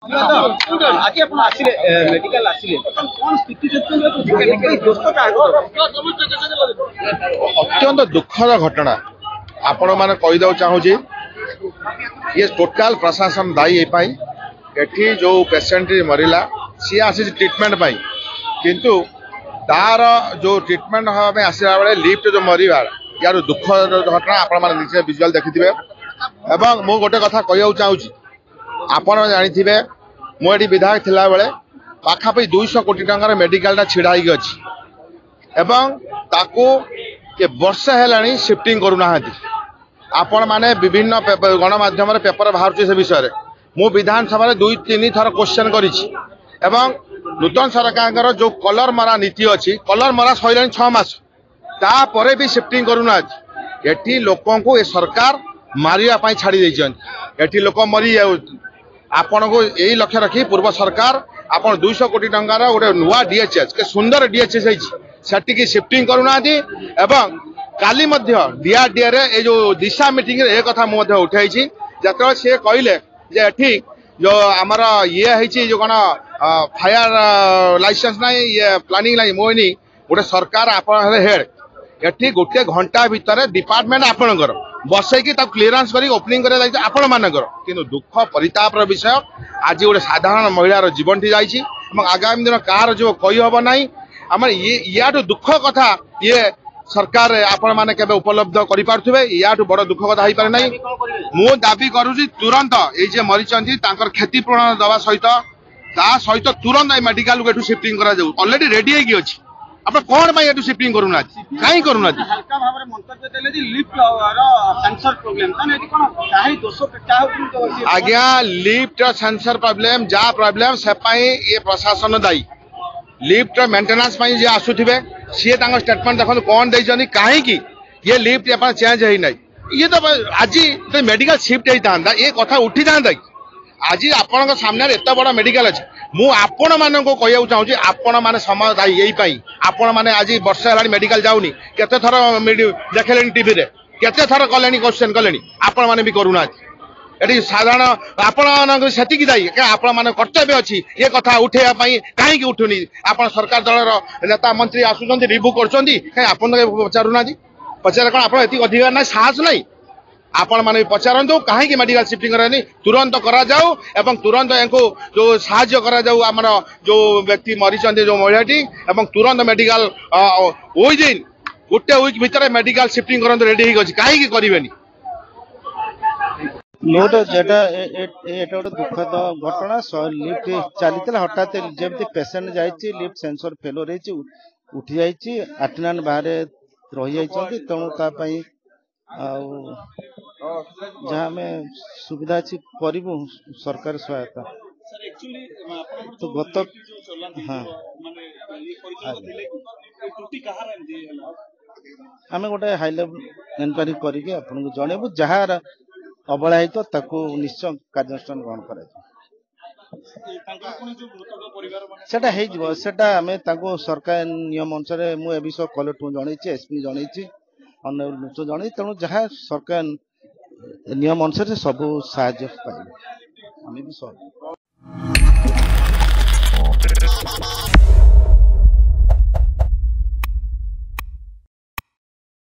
आज आप मेडिकल आसिले कौन स्थिति अत्यंत दुखद घटना आपण मैंने कहीदे चाहूँगी ये टोटाल प्रशासन दायी एठी जो पेसेंट मरला सी आसी ट्रिटमेंट किंतु तार जो ट्रिटमेंट हमें आसला बेले लिफ्ट जो मरवा यार दुखद घटना आपण निजे विजुअल देखिथे एवं मु गोटे कथा कहूँ चाहूँगी आपण जानी मुझे विधायक थिला बेले पाखापाखि 200 कोटी टंकार मेडिकल छिड़ा अच्छी एवं ताको के वर्ष है शिफ्टिंग करूना आपण माने विभिन्न गणमाध्यम पेपर बाहर से विषय मु विधानसभा 2-3 थर क्वेश्चन करिछि एवं नूतन सरकार जो कलर मरा नीति अच्छी कलर मरा सैला 6 मास तापर भी शिफ्टिंग करूना एठी लोकों को ये सरकार मारिया छाड़ी एठी लोक मरी आपण को यही लक्ष्य रखी पूर्व सरकार आपण 200 कोटी टंकार गोटे नुआ डीएचएस के सुंदर डीएचएस सेटिकी शिफ्टिंग करूना एवं काली डीआरडीए रे ए जो दिशा मीटिंग रे एक कथा मुझे उठाई जत से कहले जे एठी जो आमर ये है जो कौन फायर लाइसेंस ना ये प्लानिंग लाइन मोहनी गोटे सरकार आपण हेड एठी गोटे घंटा भितर डिपार्टमेंट आपणकर बसैकी क्लीयरेंस कर ओपनिंग कर आपण मानकर किंतु दुख परितापर विषय आज गोटे साधारण महिलार जीवन टी जाइए आगामी दिन कार जो कही हम ना आम या दुख कथा ये सरकार आपण माने केबे उपलब्ध करि पारथुबे याठू बड़ दुख कथा होई पारे नै मु दाबी करूची तुरंत ए जे मरिचंती तांकर क्षतिपूरण दवा सहित तुरंत मेडिकल को शिफ्टिंग करा जाऊ ऑलरेडी रेडी है कि अछि आप कौन पाई एटू शिफ्टिंग करूना काई करूना हल्का भाव रे मंतव्य देले जी लिफ्ट रो सेंसर प्रॉब्लम तने एटी कोन काहे दोष चाहू तो आज्ञा लिफ्ट सेंसर प्रॉब्लम जा प्रॉब्लम से पाई ये प्रशासन दायी लिफ्ट मेंटेनेंस पाई जे आसुथिबे सी स्टेटमेंट देखो कौन देनी कहीं ये लिफ्ट चेंज है ना ये तो आज तो मेडिकल शिफ्ट होता ये कथा उठी था आज आपण सामने एत बड़ा मेडिकल अच्छे मुझे मान कहूँ चाहूँगी आपण मैंने समय दायी यही आपण मैंने आज वर्ष है मेडिकल जाऊनी केते थर देखले टीवी रे केते थर कले क्वेश्चन कले आपण मैंने भी करूना ये साधारण आपण से दायी आपण मान कर्तव्य अच्छी ये कथा उठेवाई कहीं उठुनी आप सरकार दल नेता मंत्री आसुँच रिव्यू कर पचारूना पचारे कौन आप अधिकार ना साहस ना आपण मैंने पचारतु कहीं मेडिकल शिफ्टिंग करानी तुरंत करा जाऊ एवं तुरंत इनको जो साहाय्य करा जाऊ आमर जो व्यक्ति मरीचंती जो महिलाटी एवं तुरंत मेडिकल विदिन गोटे वीक भितर मेडिकल शिफ्टिंग करते रेडी हो कहीं करेनि गोटे गोटे दुखद घटना लिफ्ट चली हठात जमी पेसेंट जाइए लिफ्ट सेंसर फेलोर उठी जाइए आर्टिनान बाहर रही जाइए तेणु जहाँ आम सुविधा अच्छी करूँ सरकार सहायता तो गत हाँ आम गोटे हाई लेवल इनक्वारी करके आपको जनइबू जहाँ अवहेला है ताकू निश्चय कार्यानुष्ठान ग्रहण करा आम सरकार नियम अनुसार मुझे विषय कलेक्टर जनई एसपी जनई अन्न जन तेणु जहाँ सरकार नियम अनुसार सब साहाय्य पाइबे आम भी सब